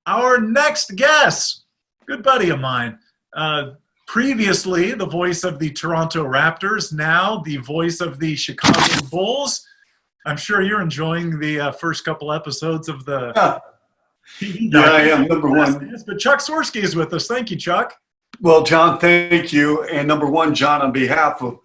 Our next guest, good buddy of mine, previously the voice of the Toronto Raptors, now the voice of the Chicago Bulls. I'm sure you're enjoying the first couple episodes of the TV Yeah, I am, number one. But Chuck Swirsky is with us. Thank you, Chuck. Well, John, thank you. And number one, John, on behalf of,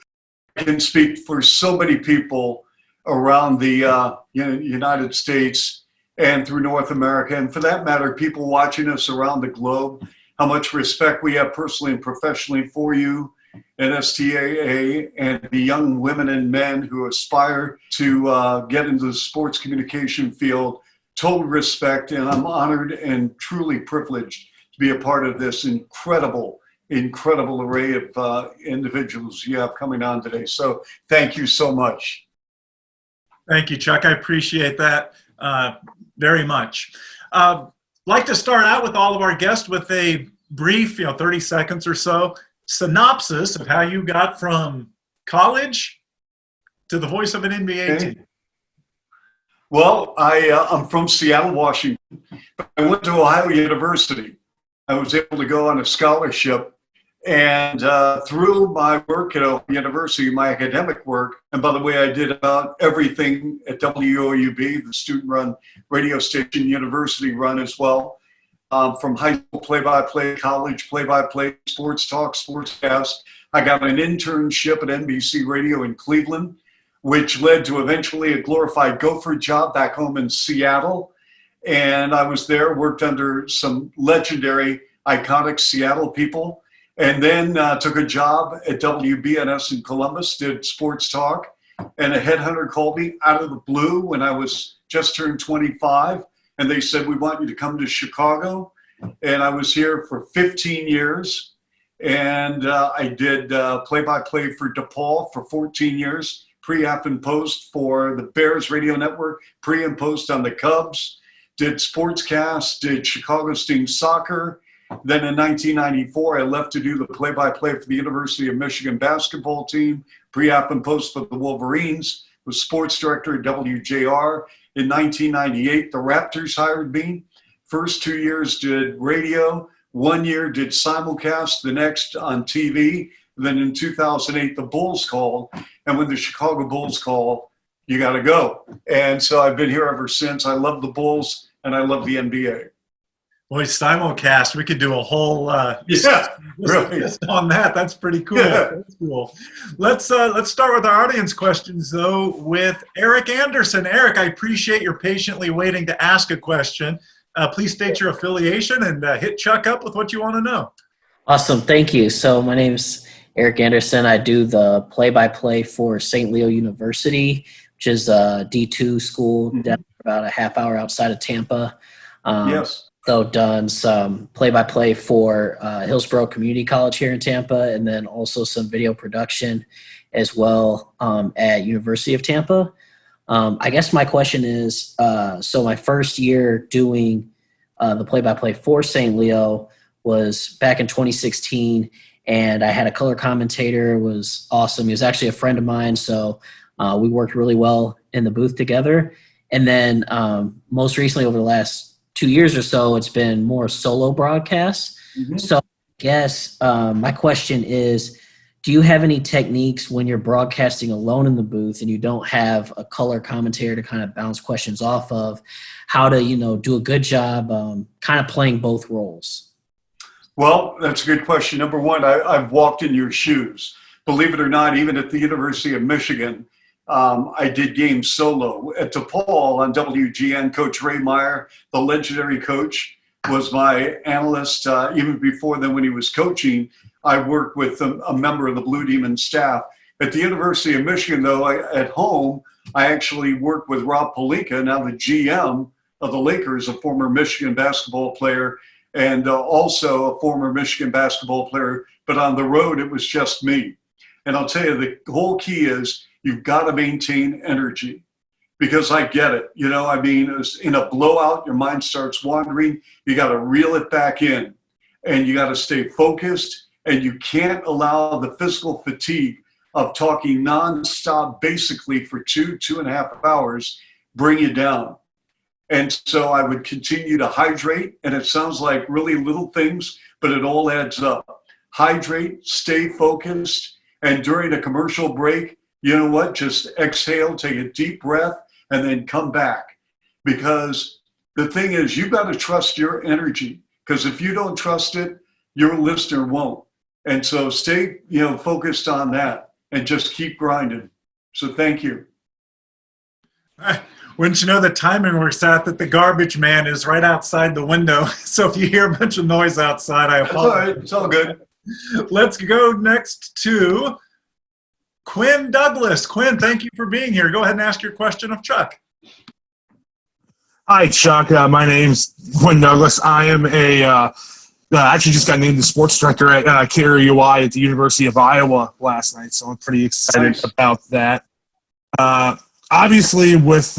I can speak for so many people around the United States and through North America, and for that matter, people watching us around the globe, how much respect we have personally and professionally for you at STAA and the young women and men who aspire to get into the sports communication field. Total respect, and I'm honored and truly privileged to be a part of this incredible array of individuals you have coming on today. So thank you so much. Thank you, Chuck. I appreciate that very much. Like to start out with all of our guests with a brief, 30 seconds or so, synopsis of how you got from college to the voice of an NBA team. Well, I'm from Seattle, Washington, but I went to Ohio University. I was able to go on a scholarship, and through my work at Ohio University, my academic work, and by the way, I did about everything at WOUB, the student-run radio station, university-run as well, from high school play-by-play, college play-by-play, sports talk, sportscast. I got an internship at NBC Radio in Cleveland, which led to eventually a glorified gopher job back home in Seattle. And I was there, worked under some legendary, iconic Seattle people, and then took a job at WBNS in Columbus, did sports talk, and a headhunter called me out of the blue when I was just turned 25, and they said, "We want you to come to Chicago." And I was here for 15 years, and I did play-by-play for DePaul for 14 years, pre, after, and post for the Bears radio network, pre and post on the Cubs, did sportscast, did Chicago Steam soccer. Then in 1994, I left to do the play-by-play for the University of Michigan basketball team, pre, after, and post for the Wolverines, was sports director at WJR. In 1998, the Raptors hired me. First 2 years did radio, 1 year did simulcast, the next on TV. Then in 2008, the Bulls called. And when the Chicago Bulls call, you got to go. And so I've been here ever since. I love the Bulls and I love the NBA. Boy, simulcast, we could do a whole really. just on that. That's pretty cool. Yeah. That's cool. Let's start with our audience questions, though, with Eric Anderson. Eric, I appreciate your patiently waiting to ask a question. Please state your affiliation and hit Chuck up with what you want to know. Awesome. Thank you. So my name's Eric Anderson. I do the play-by-play for St. Leo University, which is a D2 school down about a half hour outside of Tampa. Yes. So done some play-by-play for Hillsborough Community College here in Tampa, and then also some video production as well at University of Tampa. I guess my question is, so my first year doing the play-by-play for St. Leo was back in 2016, and I had a color commentator. It was awesome. He was actually a friend of mine, so we worked really well in the booth together. And then most recently, over the last 2 years or so, it's been more solo broadcasts. So I guess my question is, do you have any techniques when you're broadcasting alone in the booth and you don't have a color commentator to kind of bounce questions off of, how to, do a good job kind of playing both roles? Well, that's a good question. Number one, I've walked in your shoes. Believe it or not, even at the University of Michigan, I did games solo. At DePaul on WGN, Coach Ray Meyer, the legendary coach, was my analyst. Even before then, when he was coaching, I worked with a member of the Blue Demon staff. At the University of Michigan, though, at home, I actually worked with Rob Pelinka, now the GM of the Lakers, a former Michigan basketball player, and also a former Michigan basketball player. But on the road, it was just me. And I'll tell you, the whole key is you've got to maintain energy, because I get it. In a blowout, your mind starts wandering. You got to reel it back in, and you got to stay focused, and you can't allow the physical fatigue of talking nonstop, basically for 2.5 hours, bring you down. And so I would continue to hydrate, and it sounds like really little things, but it all adds up. Hydrate, stay focused, and during a commercial break, you know what? Just exhale, take a deep breath, and then come back. Because the thing is, you've got to trust your energy, because if you don't trust it, your listener won't. And so stay, focused on that and just keep grinding. So thank you. Wouldn't you know the timing works out that the garbage man is right outside the window. So if you hear a bunch of noise outside, I That's all apologize. right. It's all good. Let's go next to Quinn Douglas. Quinn, thank you for being here. Go ahead and ask your question of Chuck. Hi, Chuck. My name's Quinn Douglas. I am actually just got named the sports director at KRUI at the University of Iowa last night, so I'm pretty excited about that. Obviously, with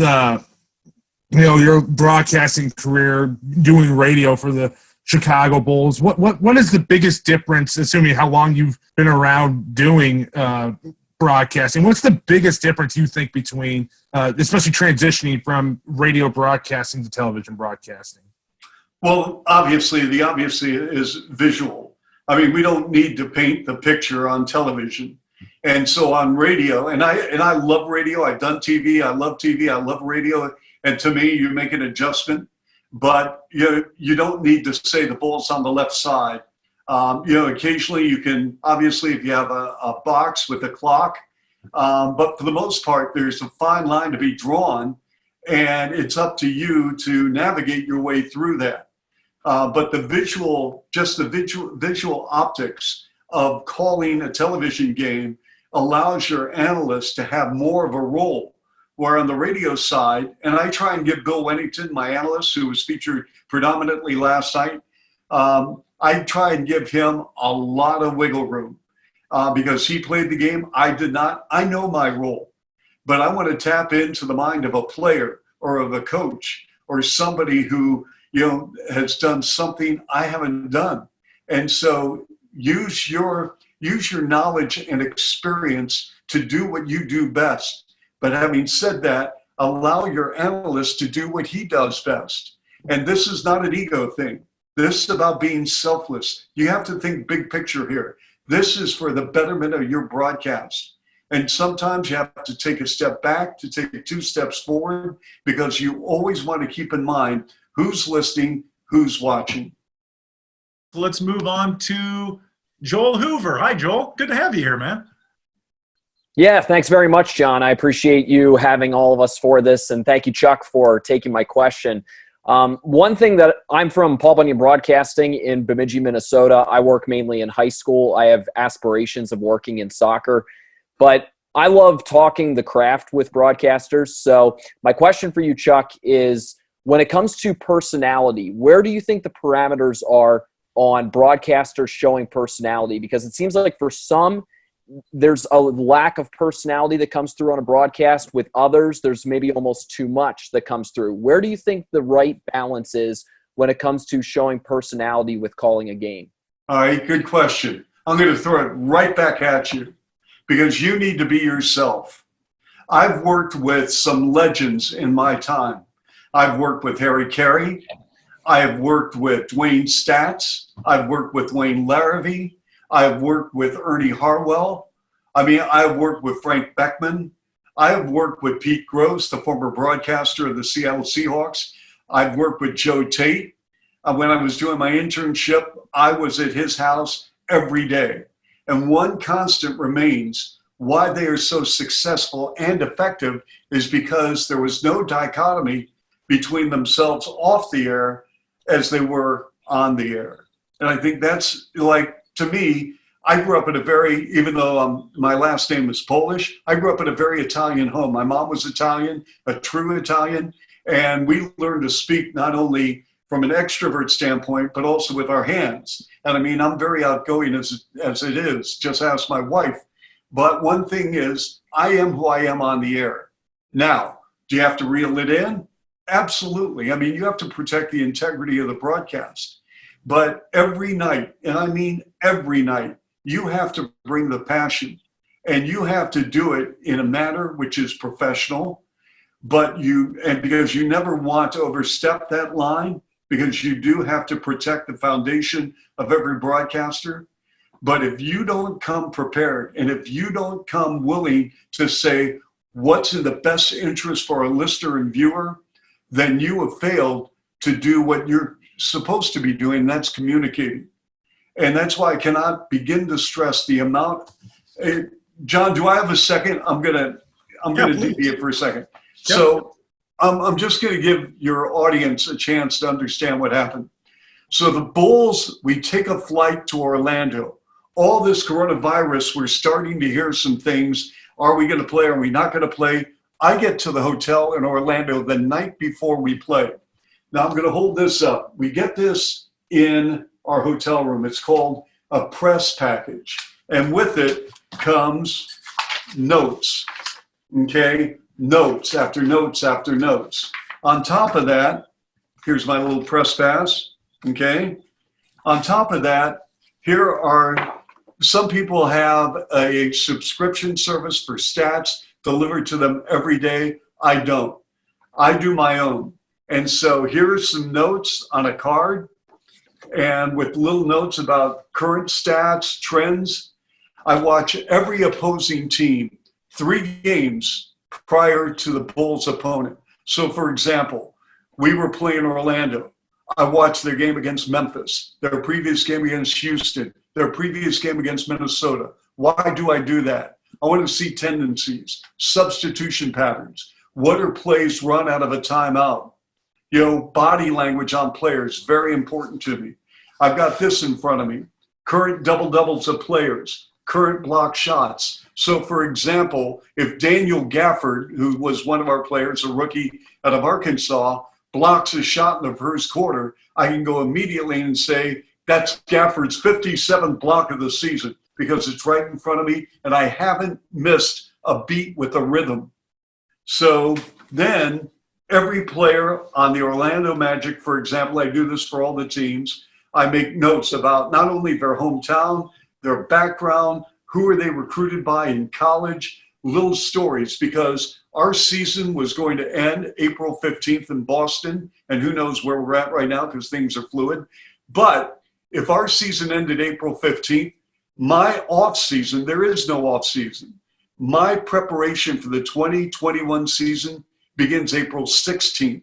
your broadcasting career, doing radio for the Chicago Bulls, what is the biggest difference, assuming how long you've been around doing broadcasting? What's the biggest difference you think between, especially transitioning from radio broadcasting to television broadcasting? Well, obviously, the obvious is visual. I mean, we don't need to paint the picture on television. And so on radio, and I love radio. I've done TV. I love TV. I love radio. And to me, you make an adjustment, but you don't need to say the ball's on the left side. Occasionally you can, obviously, if you have a box with a clock, but for the most part, there's a fine line to be drawn, and it's up to you to navigate your way through that. But the visual optics of calling a television game allows your analyst to have more of a role. Where on the radio side, and I try and give Bill Wennington, my analyst, who was featured predominantly last night, I try and give him a lot of wiggle room because he played the game. I did not. I know my role, but I want to tap into the mind of a player or of a coach or somebody who has done something I haven't done. And so use your knowledge and experience to do what you do best. But having said that, allow your analyst to do what he does best. And this is not an ego thing. This is about being selfless. You have to think big picture here. This is for the betterment of your broadcast. And sometimes you have to take a step back to take 2 steps forward because you always want to keep in mind who's listening, who's watching. Let's move on to Joel Hoover. Hi, Joel. Good to have you here, man. Yeah, thanks very much, John. I appreciate you having all of us for this, and thank you, Chuck, for taking my question. One thing that I'm from Paul Bunyan Broadcasting in Bemidji, Minnesota. I work mainly in high school. I have aspirations of working in soccer, but I love talking the craft with broadcasters. So my question for you, Chuck, is when it comes to personality, where do you think the parameters are on broadcasters showing personality? Because it seems like for some, there's a lack of personality that comes through on a broadcast. With others, there's maybe almost too much that comes through. Where do you think the right balance is when it comes to showing personality with calling a game? All right, good question. I'm going to throw it right back at you because you need to be yourself. I've worked with some legends in my time. I've worked with Harry Carey. I've worked with Dwayne Statz. I've worked with Wayne Larrivee. I've worked with Ernie Harwell. I've worked with Frank Beckman. I've worked with Pete Gross, the former broadcaster of the Seattle Seahawks. I've worked with Joe Tate. When I was doing my internship, I was at his house every day. And one constant remains: why they are so successful and effective is because there was no dichotomy between themselves off the air as they were on the air. And I think that's to me, I grew up in a very, even though my last name is Polish, I grew up in a very Italian home. My mom was Italian, a true Italian, and we learned to speak not only from an extrovert standpoint, but also with our hands. And I'm very outgoing as it is, just ask my wife. But one thing is, I am who I am on the air. Now, do you have to reel it in? Absolutely. You have to protect the integrity of the broadcast. But every night, and I mean every night, you have to bring the passion, and you have to do it in a manner which is professional, because you never want to overstep that line, because you do have to protect the foundation of every broadcaster. But if you don't come prepared, and if you don't come willing to say what's in the best interest for a listener and viewer, then you have failed to do what you're supposed to be doing, and that's communicating. And that's why I cannot begin to stress the amount. John, do I have a second? I'm gonna deviate for a second. Yep. So I'm just gonna give your audience a chance to understand what happened. So the Bulls, we take a flight to Orlando. All this coronavirus, we're starting to hear some things. Are we gonna play? Are we not gonna play? I get to the hotel in Orlando the night before we play. Now I'm gonna hold this up. We get this in our hotel room. It's called a press package. And with it comes notes, okay? Notes after notes after notes. On top of that, here's my little press pass, okay? On top of that, here are, some people have a subscription service for stats delivered to them every day. I don't. I do my own. And so here are some notes on a card, and with little notes about current stats, trends. I watch every opposing team 3 games prior to the Bulls' opponent. So for example, we were playing Orlando. I watched their game against Memphis, their previous game against Houston, their previous game against Minnesota. Why do I do that? I want to see tendencies, substitution patterns. What are plays run out of a timeout? You know, body language on players, very important to me. I've got this in front of me. Current double-doubles of players, current block shots. So for example, if Daniel Gafford, who was one of our players, a rookie out of Arkansas, blocks a shot in the first quarter, I can go immediately and say, that's Gafford's 57th block of the season, because it's right in front of me and I haven't missed a beat with a rhythm. So then every player on the Orlando Magic, for example, I do this for all the teams. I make notes about not only their hometown, their background, who are they recruited by in college, little stories, because our season was going to end April 15th in Boston, and who knows where we're at right now because things are fluid. But if our season ended April 15th, my off season, there is no off season. My preparation for the 2021 season begins April 16th,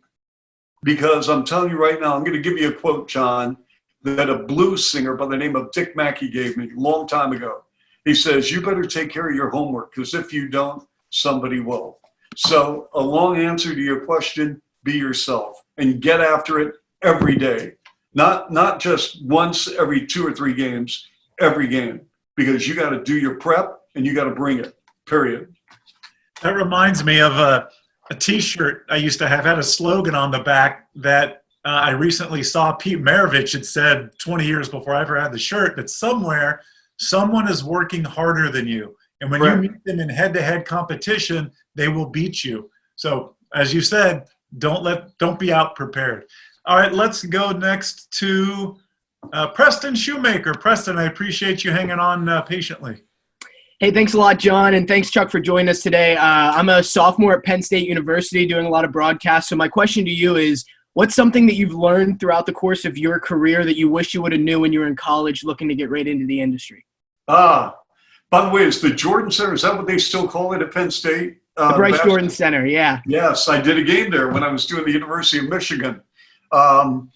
because I'm telling you right now, I'm going to give you a quote, John, that a blues singer by the name of Dick Mackey gave me a long time ago. He says, you better take care of your homework, because if you don't, somebody will. So a long answer to your question, be yourself and get after it every day. Not just once every 2 or 3 games, every game, because you got to do your prep and you got to bring it, period. That reminds me of a T-shirt I used to have, had a slogan on the back that I recently saw Pete Maravich had said 20 years before I ever had the shirt, that somewhere someone is working harder than you. And when you meet them in head-to-head competition, they will beat you. So as you said, don't be out prepared. All right, let's go next to Preston Shoemaker. Preston, I appreciate you hanging on patiently. Hey, thanks a lot, John, and thanks, Chuck, for joining us today. I'm a sophomore at Penn State University doing a lot of broadcasts. So my question to you is, what's something that you've learned throughout the course of your career that you wish you would have knew when you were in college looking to get right into the industry? By the way, is the Jordan Center, is that what they still call it at Penn State? The Bryce Jordan Center, yeah. Yes, I did a game there when I was doing the University of Michigan. What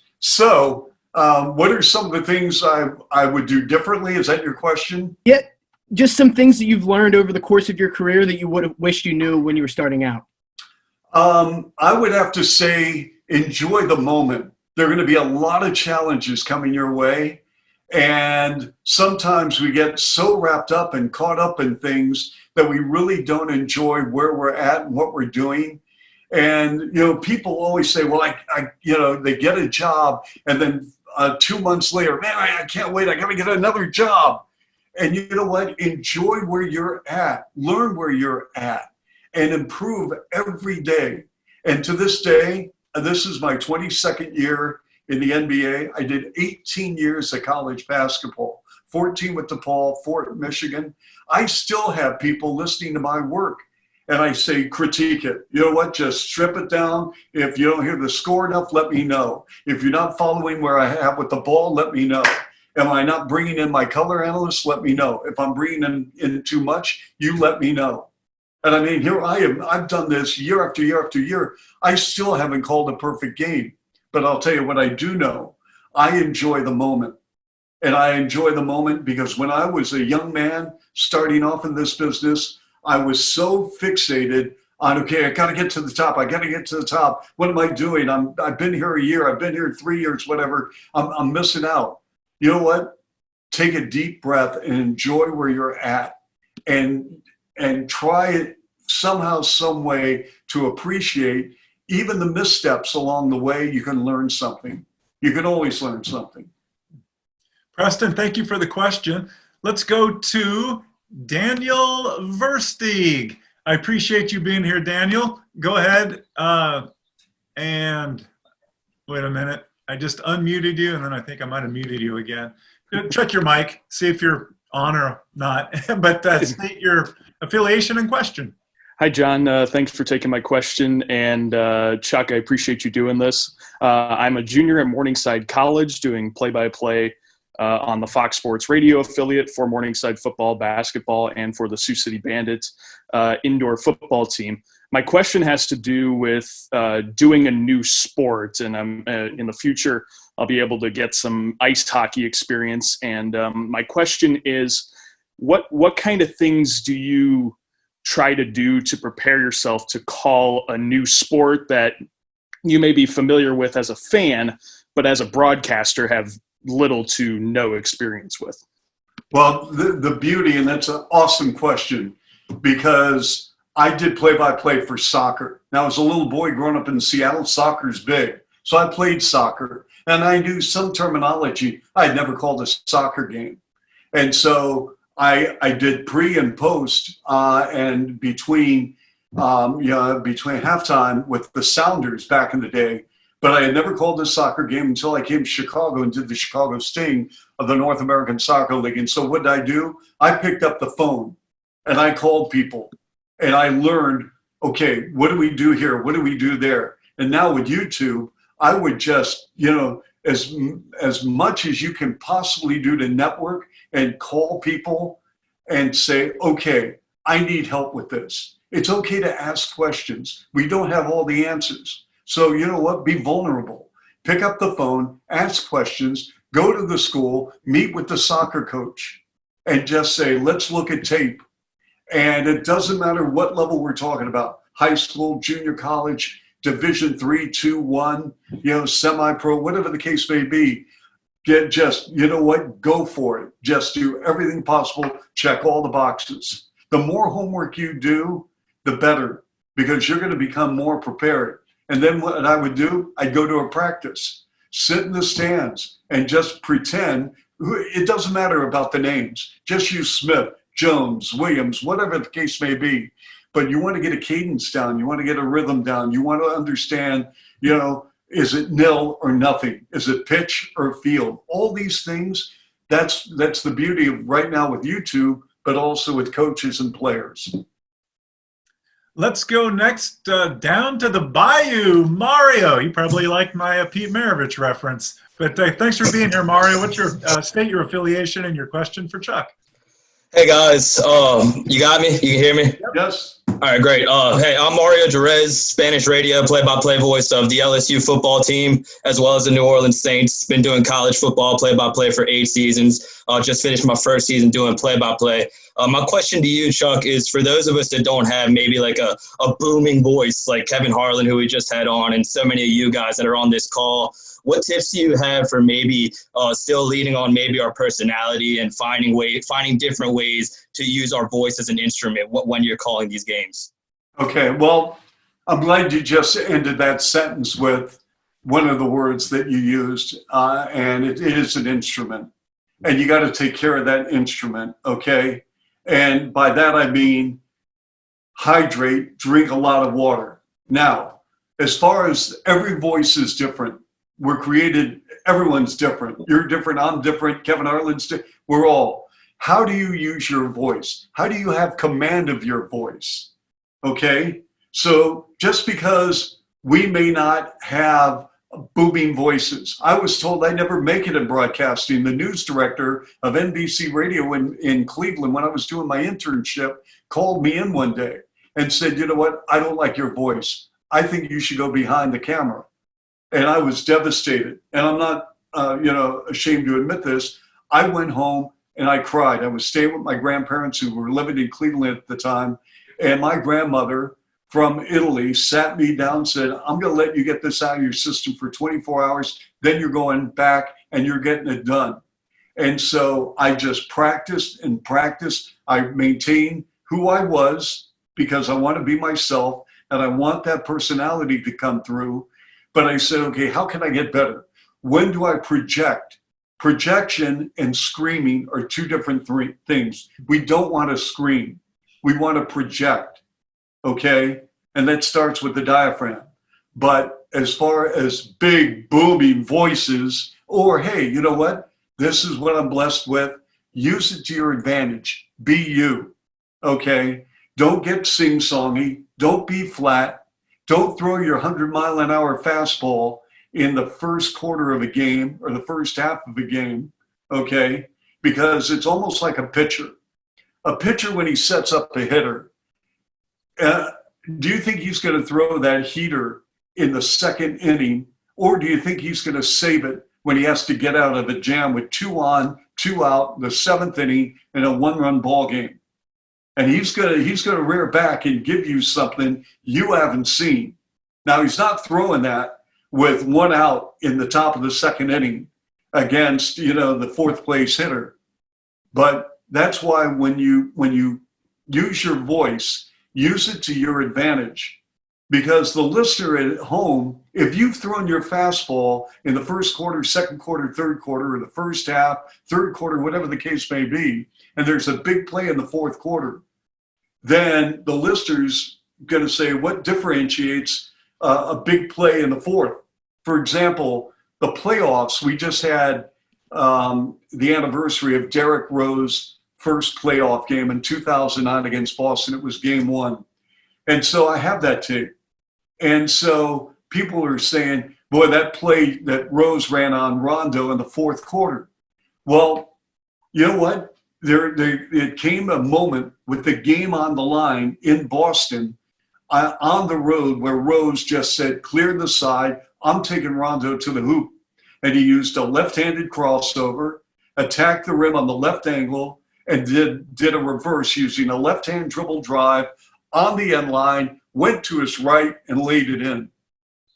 are some of the things I would do differently? Is that your question? Yeah, just some things that you've learned over the course of your career that you would have wished you knew when you were starting out. I would have to say, enjoy the moment. There are going to be a lot of challenges coming your way. And sometimes we get so wrapped up and caught up in things that we really don't enjoy where we're at and what we're doing. And, people always say, well, they get a job and then 2 months later, man, I can't wait. I got to get another job. And you know what? Enjoy where you're at, learn where you're at, and improve every day. And to this day, this is my 22nd year in the NBA. I did 18 years of college basketball, 14 with DePaul, 4 at Michigan. I still have people listening to my work. and I say, critique it. You know what? Just strip it down. If you don't hear the score enough, let me know. If you're not following where I have with the ball, let me know. Am I not bringing in my color analyst? Let me know. If I'm bringing in too much, you let me know. And I mean, here I am. I've done this year after year after year. I still haven't called a perfect game. But I'll tell you what I do know. I enjoy the moment. And I enjoy the moment because when I was a young man starting off in this business, I was so fixated on, okay, I got to get to the top. I got to get to the top. What am I doing? I've been here a year. I've been here 3 years, whatever. I'm missing out. You know what? Take a deep breath and enjoy where you're at, and try it somehow, some way to appreciate even the missteps along the way. You can learn something. You can always learn something. Preston, thank you for the question. Let's go to Daniel Versteeg. I appreciate you being here, Daniel. Go ahead and wait a minute. I just unmuted you, and then I think I might have muted you again. Check your mic, see if you're on or not, but state your affiliation and question. Hi, John. Thanks for taking my question. And Chuck, I appreciate you doing this. I'm a junior at Morningside College doing play-by-play on the Fox Sports radio affiliate for Morningside football, basketball, and for the Sioux City Bandits indoor football team. My question has to do with doing a new sport, and I'm in the future I'll be able to get some ice hockey experience. And my question is, what kind of things do you try to do to prepare yourself to call a new sport that you may be familiar with as a fan, but as a broadcaster have little to no experience with? Well, the beauty, and that's an awesome question, because I did play-by-play for soccer. Now, as a little boy growing up in Seattle, soccer's big. So I played soccer, and I knew some terminology. I'd never called a soccer game. And so I did pre and post and between halftime with the Sounders back in the day. But I had never called a soccer game until I came to Chicago and did the Chicago Sting of the North American Soccer League. And so what did I do? I picked up the phone and I called people and I learned, okay, what do we do here? What do we do there? And now with YouTube, I would just, as much as you can possibly do to network and call people and say, okay, I need help with this. It's okay to ask questions. We don't have all the answers. So you know what? Be vulnerable. Pick up the phone, ask questions, go to the school, meet with the soccer coach, and just say, let's look at tape. And it doesn't matter what level we're talking about, high school, junior college, Division 3, 2, 1, semi-pro, whatever the case may be. Go for it. Just do everything possible. Check all the boxes. The more homework you do, the better, because you're going to become more prepared. And then what I would do, I'd go to a practice, sit in the stands, and just pretend. It doesn't matter about the names. Just use Smith, Jones, Williams, whatever the case may be. But you want to get a cadence down. You want to get a rhythm down. You want to understand, is it nil or nothing? Is it pitch or field? All these things, that's the beauty of right now with YouTube, but also with coaches and players. Let's go next down to the Bayou. Mario, you probably like my Pete Maravich reference. But thanks for being here, Mario. What's your state your affiliation and your question for Chuck? Hey, guys. You got me? You can hear me? Yes. All right, great. Hey, I'm Mario Jerez, Spanish radio play-by-play voice of the LSU football team, as well as the New Orleans Saints. Been doing college football play-by-play for 8 seasons. Just finished my first season doing play-by-play. My question to you, Chuck, is for those of us that don't have maybe like a booming voice like Kevin Harlan, who we just had on, and so many of you guys that are on this call, what tips do you have for maybe still leaning on maybe our personality and finding different ways to use our voice as an instrument when you're calling these games? Okay, well, I'm glad you just ended that sentence with one of the words that you used, and it is an instrument. And you got to take care of that instrument, okay? And by that I mean hydrate, drink a lot of water. Now, as far as every voice is different, we're created, everyone's different. You're different, I'm different, Kevin Harlan's different, we're all. How do you use your voice? How do you have command of your voice? Okay? So just because we may not have booming voices. I was told I'd never make it in broadcasting. The news director of NBC Radio in Cleveland, when I was doing my internship, called me in one day and said, you know what, I don't like your voice. I think you should go behind the camera. And I was devastated. And I'm not, ashamed to admit this. I went home and I cried. I was staying with my grandparents who were living in Cleveland at the time. And my grandmother from Italy sat me down and said, I'm going to let you get this out of your system for 24 hours. Then you're going back and you're getting it done. And so I just practiced and practiced. I maintained who I was because I want to be myself and I want that personality to come through. But I said, okay, how can I get better? When do I project? Projection and screaming are two different things. We don't want to scream. We want to project. Okay, and that starts with the diaphragm. But as far as big booming voices, or hey, you know what? This is what I'm blessed with. Use it to your advantage. Be you. Okay, don't get sing-songy. Don't be flat. Don't throw your 100-mile-an-hour fastball in the first quarter of a game or the first half of a game. Okay, because it's almost like a pitcher. A pitcher, when he sets up a hitter, do you think he's going to throw that heater in the second inning, or do you think he's going to save it when he has to get out of a jam with 2 on, 2 out, the 7th inning in a 1-run ball game? And he's going to rear back and give you something you haven't seen. Now, he's not throwing that with 1 out in the top of the second inning against, the 4th place hitter. But that's why when you use your voice, use it to your advantage, because the listener at home, if you've thrown your fastball in the first quarter, second quarter, third quarter, or the first half, third quarter, whatever the case may be, and there's a big play in the fourth quarter, then the listener's going to say, what differentiates a big play in the fourth? For example, the playoffs, we just had the anniversary of Derrick Rose's first playoff game in 2009 against Boston. It was game 1. And so I have that tape. And so people are saying, boy, that play that Rose ran on Rondo in the fourth quarter. Well, you know what? It came a moment with the game on the line in Boston on the road where Rose just said, clear the side, I'm taking Rondo to the hoop. And he used a left-handed crossover, attacked the rim on the left angle, and did a reverse using a left-hand dribble drive on the end line, went to his right, and laid it in.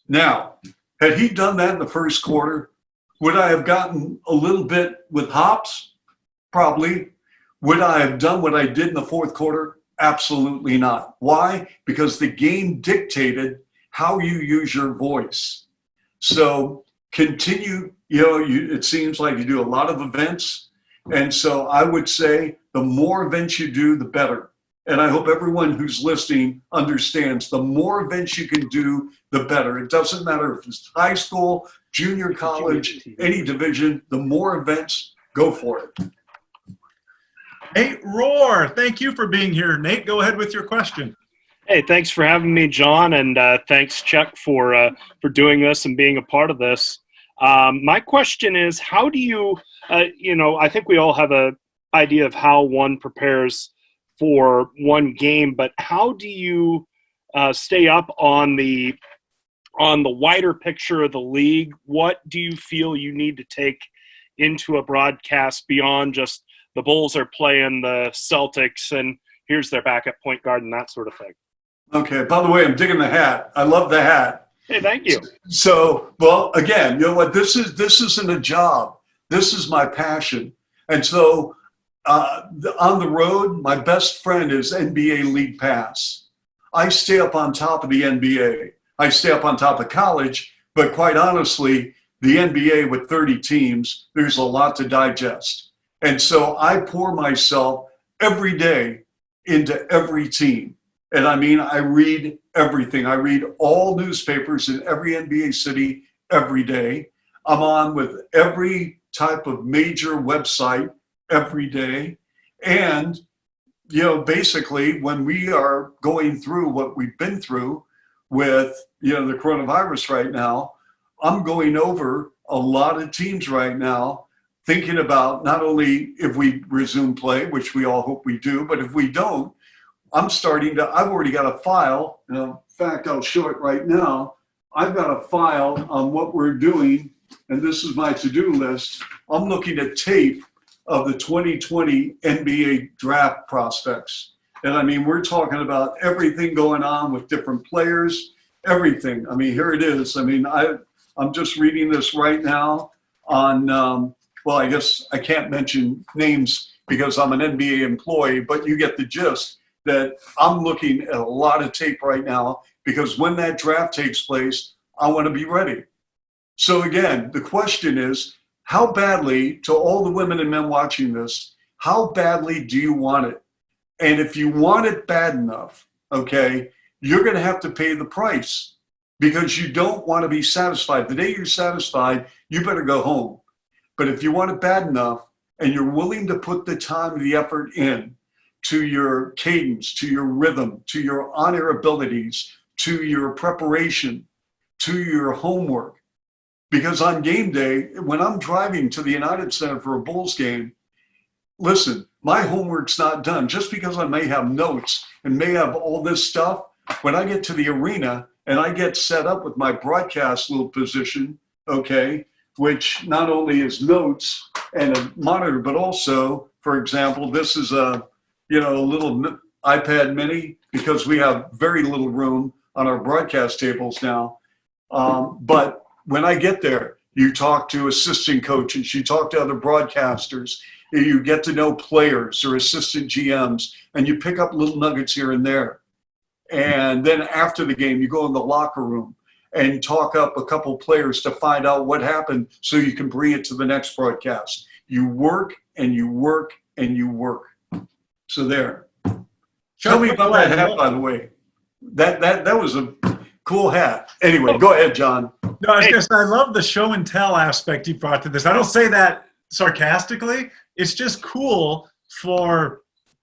Now, had he done that in the first quarter, would I have gotten a little bit with hops? Probably. Would I have done what I did in the fourth quarter? Absolutely not. Why? Because the game dictated how you use your voice. So continue, it seems like you do a lot of events. And so I would say the more events you do, the better. And I hope everyone who's listening understands the more events you can do, the better. It doesn't matter if it's high school, junior college, any division, the more events, go for it. Nate Rohr, thank you for being here. Nate, go ahead with your question. Hey, thanks for having me, John, and thanks, Chuck, for doing this and being a part of this. My question is, how do you, I think we all have an idea of how one prepares for one game, but how do you stay up on the wider picture of the league? What do you feel you need to take into a broadcast beyond just the Bulls are playing the Celtics and here's their backup point guard and that sort of thing? Okay, by the way, I'm digging the hat. I love the hat. Hey, thank you. So, well, again, you know what? This isn't a job. This is my passion. And so on the road, my best friend is NBA League Pass. I stay up on top of the NBA. I stay up on top of college, but quite honestly, the NBA with 30 teams, there's a lot to digest. And so I pour myself every day into every team. And I mean, I read everything. I read all newspapers in every NBA city every day. I'm on with every type of major website every day. And basically when we are going through what we've been through with, the coronavirus right now, I'm going over a lot of teams right now, thinking about not only if we resume play, which we all hope we do, but if we don't, I've already got a file. In fact, I'll show it right now. I've got a file on what we're doing, and this is my to-do list. I'm looking at tape of the 2020 NBA draft prospects. And I mean, we're talking about everything going on with different players, everything. I mean, here it is. I mean, I'm just reading this right now on, well, I guess I can't mention names because I'm an NBA employee, but you get the gist that I'm looking at a lot of tape right now because when that draft takes place, I want to be ready. So again, the question is, how badly, to all the women and men watching this, how badly do you want it? And if you want it bad enough, okay, you're going to have to pay the price because you don't want to be satisfied. The day you're satisfied, you better go home. But if you want it bad enough and you're willing to put the time and the effort in to your cadence, to your rhythm, to your on-air abilities, to your preparation, to your homework, because on game day, when I'm driving to the United Center for a Bulls game, listen, my homework's not done. Just because I may have notes and may have all this stuff, when I get to the arena and I get set up with my broadcast little position, okay, which not only is notes and a monitor, but also, for example, this is a little iPad mini because we have very little room on our broadcast tables now. But when I get there, you talk to assistant coaches, you talk to other broadcasters, you get to know players or assistant GMs, and you pick up little nuggets here and there. And then after the game, you go in the locker room and talk up a couple players to find out what happened so you can bring it to the next broadcast. You work and you work and you work. So there. Tell me about that hat, by the way. That was a cool hat. Anyway, go ahead, John. No, I was going to say, I love the show and tell aspect you brought to this. I don't say that sarcastically. It's just cool for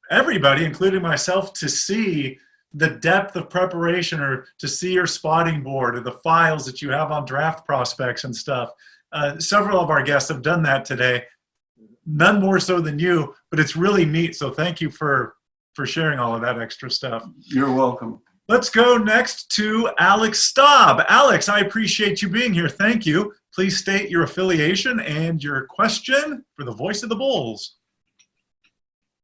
everybody, including myself, to see the depth of preparation or to see your spotting board or the files that you have on draft prospects and stuff. Several of our guests have done that today. None more so than you, but it's really neat. So thank you for sharing all of that extra stuff. You're welcome. Let's go next to Alex Staub. Alex, I appreciate you being here. Thank you. Please state your affiliation and your question for the Voice of the Bulls.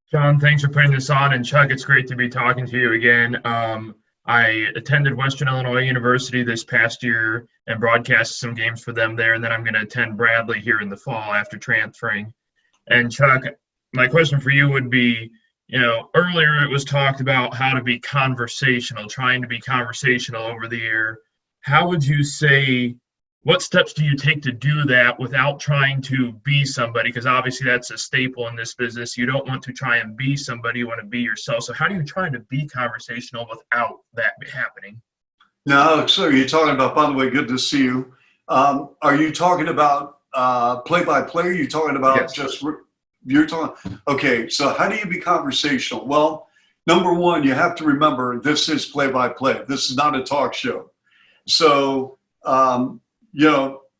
John, thanks for putting this on. And Chuck, it's great to be talking to you again. I attended Western Illinois University this past year and broadcast some games for them there. And then I'm going to attend Bradley here in the fall after transferring. And Chuck, my question for you would be, earlier it was talked about how to be conversational, trying to be conversational over the air. How would you say, what steps do you take to do that without trying to be somebody? Because obviously that's a staple in this business. You don't want to try and be somebody, you want to be yourself. So how do you try to be conversational without that happening? Now, Alex, so you're talking about, by the way, good to see you. Are you talking about play-by-play? Are you talking about Yes. You're talking, okay, so how do you be conversational? Well, number one, you have to remember this is play-by-play. This is not a talk show. So,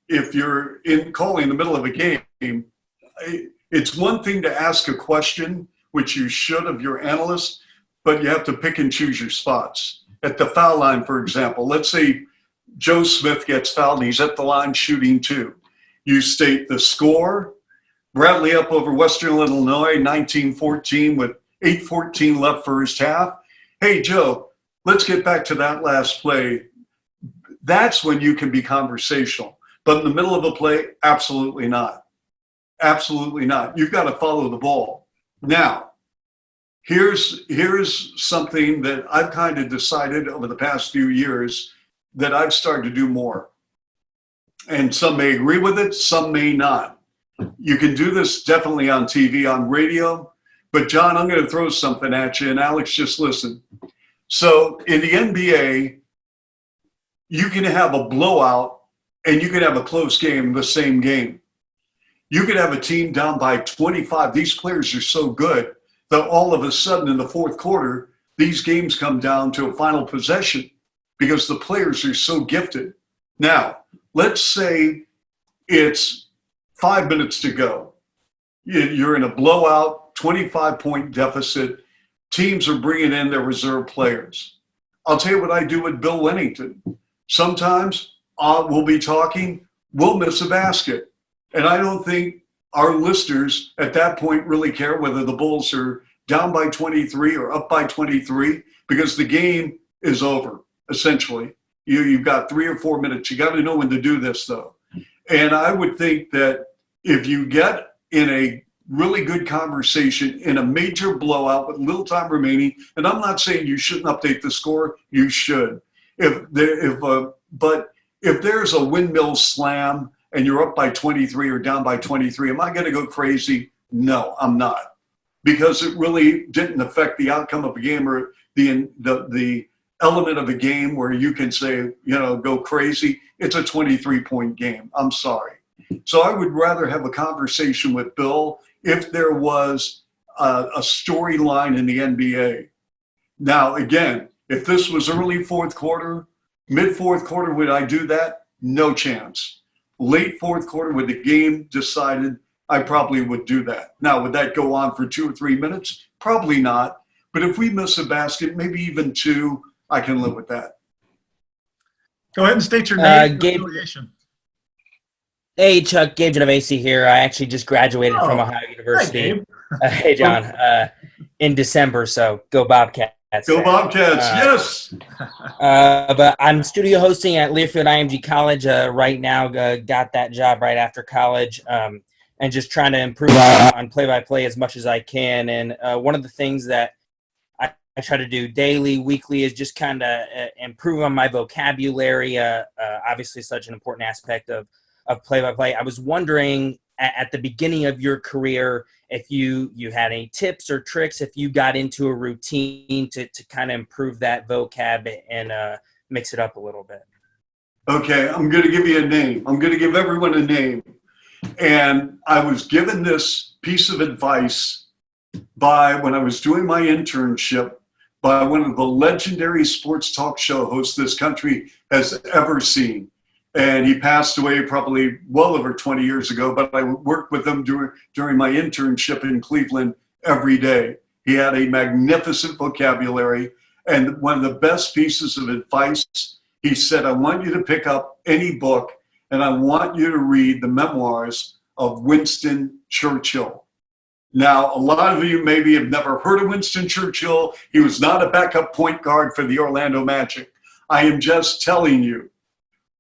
if you're calling in the middle of a game, it's one thing to ask a question, which you should of your analyst, but you have to pick and choose your spots. At the foul line, for example, let's say Joe Smith gets fouled and he's at the line shooting 2. You state the score. Bradley up over Western Illinois, 19-14 with 8:14 left first half. Hey, Joe, let's get back to that last play. That's when you can be conversational. But in the middle of a play, absolutely not. Absolutely not. You've got to follow the ball. Now, here's something that I've kind of decided over the past few years that I've started to do more. And some may agree with it, some may not. You can do this definitely on TV, on radio. But John, I'm going to throw something at you, and Alex, just listen. So in the NBA, you can have a blowout and you can have a close game, the same game. You could have a team down by 25. These players are so good that all of a sudden in the fourth quarter, these games come down to a final possession because the players are so gifted. Now, let's say it's 5 minutes to go. You're in a blowout, 25-point deficit. Teams are bringing in their reserve players. I'll tell you what I do with Bill Wennington. Sometimes we'll be talking, we'll miss a basket. And I don't think our listeners at that point really care whether the Bulls are down by 23 or up by 23 because the game is over, essentially. You've got 3 or 4 minutes. You got to know when to do this, though. And I would think that if you get in a really good conversation in a major blowout with little time remaining, and I'm not saying you shouldn't update the score, you should. But if there's a windmill slam and you're up by 23 or down by 23, am I going to go crazy? No, I'm not, because it really didn't affect the outcome of a game or the element of a game where you can say, go crazy. It's a 23-point game. I'm sorry. So I would rather have a conversation with Bill if there was a storyline in the NBA. Now, again, if this was early fourth quarter, mid fourth quarter, would I do that? No chance. Late fourth quarter with the game decided, I probably would do that. Now, would that go on for 2 or 3 minutes? Probably not. But if we miss a basket, maybe even 2, I can live with that. Go ahead and state your name and Gabe. affiliation. Hey, Chuck, Gabe Genovese here. I actually just graduated from Ohio University. Hi, Gabe. Hey, John. In December, so go Bobcats. Go Bobcats, yes! But I'm studio hosting at Learfield IMG College right now. Got that job right after college, and just trying to improve on play-by-play as much as I can. And one of the things that I try to do daily, weekly, is just kind of improve on my vocabulary. Obviously, such an important aspect of play-by-play. I was wondering at the beginning of your career if you had any tips or tricks, if you got into a routine to kind of improve that vocab and mix it up a little bit. Okay, I'm going to give you a name. I'm going to give everyone a name. And I was given this piece of advice when I was doing my internship by one of the legendary sports talk show hosts this country has ever seen. And he passed away probably well over 20 years ago, but I worked with him during my internship in Cleveland every day. He had a magnificent vocabulary, and one of the best pieces of advice, he said, I want you to pick up any book, and I want you to read the memoirs of Winston Churchill. Now, a lot of you maybe have never heard of Winston Churchill. He was not a backup point guard for the Orlando Magic. I am just telling you,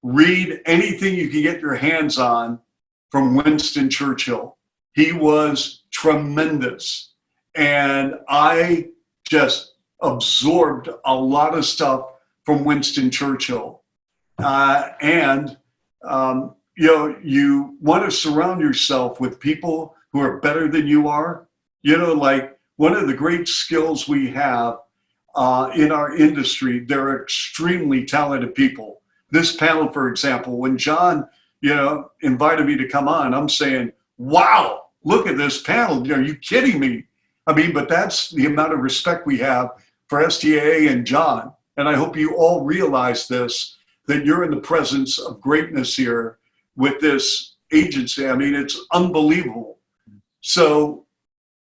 read anything you can get your hands on from Winston Churchill. He was tremendous. And I just absorbed a lot of stuff from Winston Churchill. You want to surround yourself with people who are better than you are. Like one of the great skills we have in our industry, they're extremely talented people. This panel, for example, when John, invited me to come on, I'm saying, wow, look at this panel. Are you kidding me? I mean, but that's the amount of respect we have for STAA and John. And I hope you all realize this, that you're in the presence of greatness here with this agency. I mean, it's unbelievable. So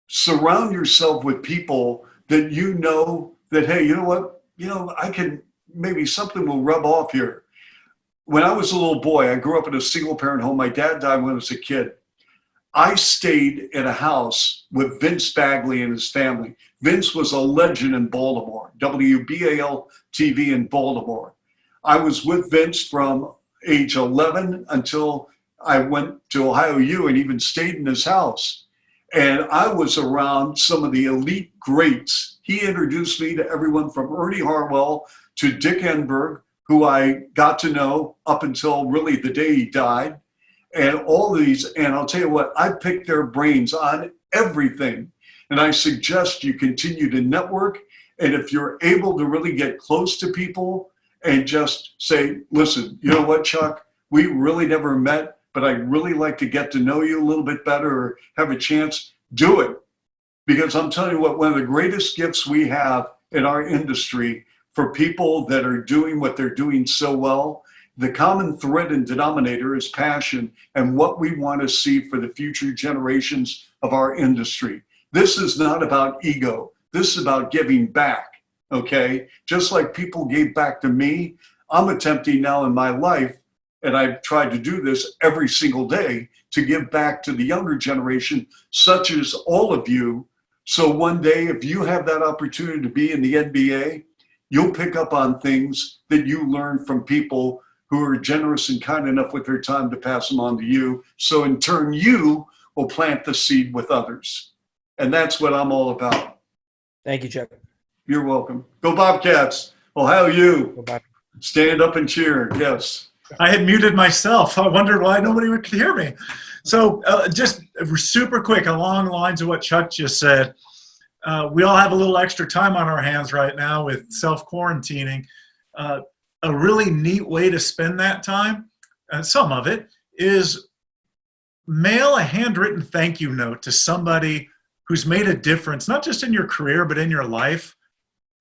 surround yourself with people that that, hey, you know what? I can, maybe something will rub off here. When I was a little boy, I grew up in a single parent home. My dad died when I was a kid. I stayed in a house with Vince Bagley and his family. Vince was a legend in Baltimore, WBAL TV in Baltimore. I was with Vince from age 11 until I went to Ohio U and even stayed in his house. And I was around some of the elite greats. He introduced me to everyone from Ernie Harwell to Dick Enberg, who I got to know up until really the day he died. And all these, and I'll tell you what, I picked their brains on everything. And I suggest you continue to network. And if you're able to really get close to people and just say, listen, you know what, Chuck, we really never met, but I'd really like to get to know you a little bit better or have a chance, do it. Because I'm telling you what, one of the greatest gifts we have in our industry for people that are doing what they're doing so well, the common thread and denominator is passion and what we want to see for the future generations of our industry. This is not about ego. This is about giving back, okay? Just like people gave back to me, I'm attempting now in my life, and I've tried to do this every single day, to give back to the younger generation, such as all of you. So one day, if you have that opportunity to be in the NBA, you'll pick up on things that you learn from people who are generous and kind enough with their time to pass them on to you. So in turn, you will plant the seed with others. And that's what I'm all about. Thank you, Chuck. You're welcome. Go Bobcats. Ohio U. Go Bob. Stand up and cheer. Yes. I had muted myself. I wondered why nobody could hear me. So just super quick, along the lines of what Chuck just said, we all have a little extra time on our hands right now with self-quarantining. A really neat way to spend that time, some of it, is mail a handwritten thank you note to somebody who's made a difference, not just in your career, but in your life.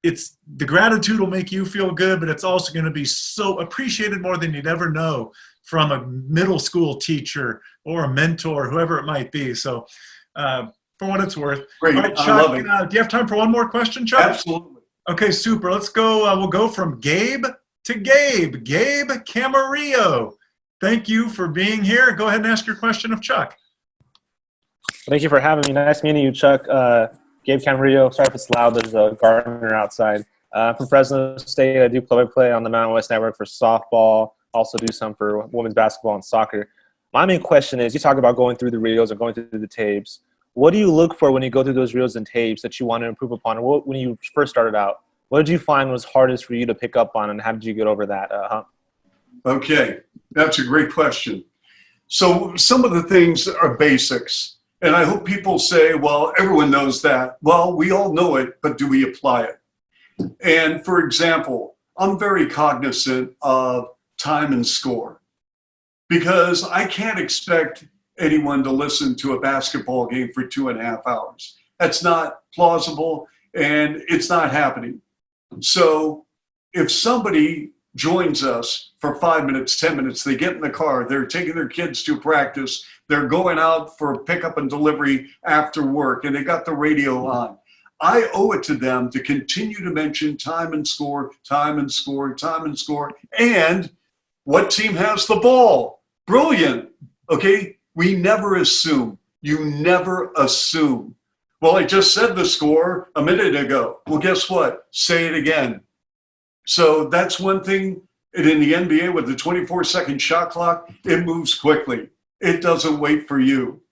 It's the gratitude will make you feel good, but it's also going to be so appreciated more than you'd ever know from a middle school teacher or a mentor, whoever it might be. So for what it's worth. Great. All right, I Chuck, love it. do you have time for one more question, Chuck? Absolutely. Okay, super. Let's go. We'll go from Gabe to Gabe. Gabe Camarillo. Thank you for being here. Go ahead and ask your question of Chuck. Thank you for having me. Nice meeting you, Chuck. Gabe Camarillo. Sorry if it's loud. There's a gardener outside. From Fresno State, I do play-by-play on the Mountain West Network for softball. Also do some for women's basketball and soccer. My main question is, you talk about going through the reels or going through the tapes. What do you look for when you go through those reels and tapes that you want to improve upon? Or when you first started out, what did you find was hardest for you to pick up on, and how did you get over that hump? Okay, that's a great question. So some of the things are basics. And I hope people say, well, everyone knows that. Well, we all know it, but do we apply it? And for example, I'm very cognizant of time and score, because I can't expect anyone to listen to a basketball game for 2.5 hours. That's not plausible, and it's not happening. So if somebody joins us for 5 minutes, 10 minutes, they get in the car, they're taking their kids to practice, they're going out for pickup and delivery after work, and they got the radio on. I owe it to them to continue to mention time and score, time and score, time and score, and what team has the ball. Brilliant. Okay, we never assume. You never assume. Well, I just said the score a minute ago. Well, guess what? Say it again. So that's one thing. And in the NBA with the 24-second shot clock, it moves quickly. It doesn't wait for you.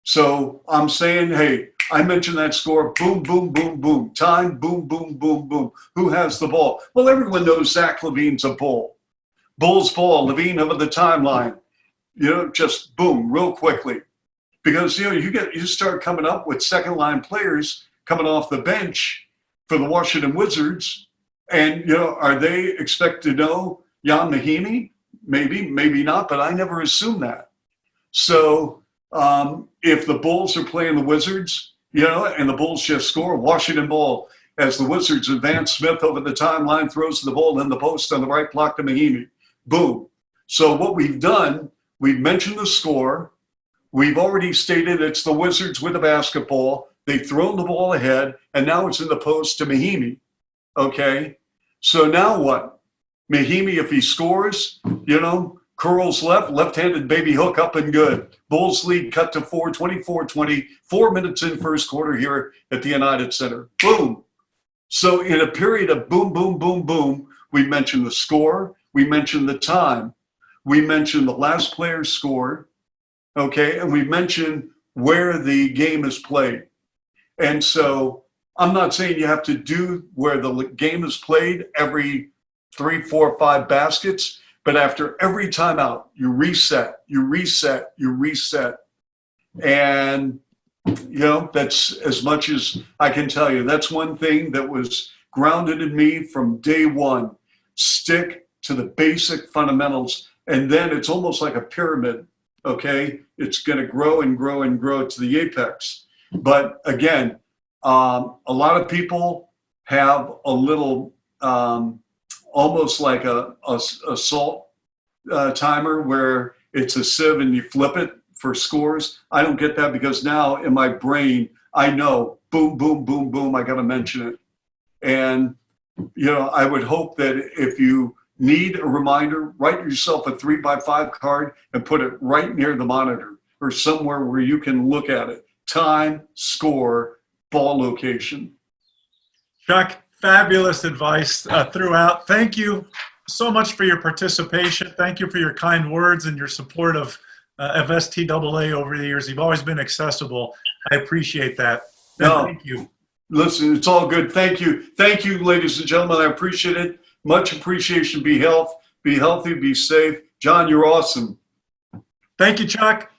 So I'm saying, hey, I mentioned that score, boom, boom, boom, boom. Time, boom, boom, boom, boom. Who has the ball? Well, everyone knows Zach LaVine's a bull. Bull's ball, LaVine over the timeline. Just boom, real quickly. Because, you start coming up with second-line players coming off the bench for the Washington Wizards, and, are they expected to know Jan Mahimi? Maybe, maybe not, but I never assume that. So if the Bulls are playing the Wizards, and the Bulls just score, Washington ball, as the Wizards advance, Smith over the timeline, throws the ball in the post on the right block to Mahimi. Boom. So what we've done, we've mentioned the score. We've already stated it's the Wizards with the basketball. They've thrown the ball ahead, and now it's in the post to Mahimi. Okay? So now what? Mahimi, if he scores, curls left-handed baby hook up and good. Bulls lead cut to 4, 24-20, 4 minutes in first quarter here at the United Center. Boom. So in a period of boom, boom, boom, boom, we mentioned the score, we mentioned the time, we mentioned the last player scored, okay, and we mentioned where the game is played. And so I'm not saying you have to do where the game is played every 3, 4, 5 baskets, but after every timeout, you reset, you reset, you reset. And, that's as much as I can tell you. That's one thing that was grounded in me from day one. Stick to the basic fundamentals, and then it's almost like a pyramid, okay? It's going to grow and grow and grow to the apex. But again, a lot of people have a little, almost like a salt timer where it's a sieve and you flip it for scores. I don't get that because now in my brain, I know boom, boom, boom, boom, I got to mention it. And, I would hope that if you need a reminder, write yourself a 3x5 card and put it right near the monitor or somewhere where you can look at it. Time, score, ball location. Chuck, fabulous advice throughout. Thank you so much for your participation. Thank you for your kind words and your support of STAA over the years. You've always been accessible. I appreciate that. No, thank you. Listen, it's all good. Thank you. Thank you, ladies and gentlemen. I appreciate it. Much appreciation. Be healthy, be safe. John, you're awesome. Thank you, Chuck.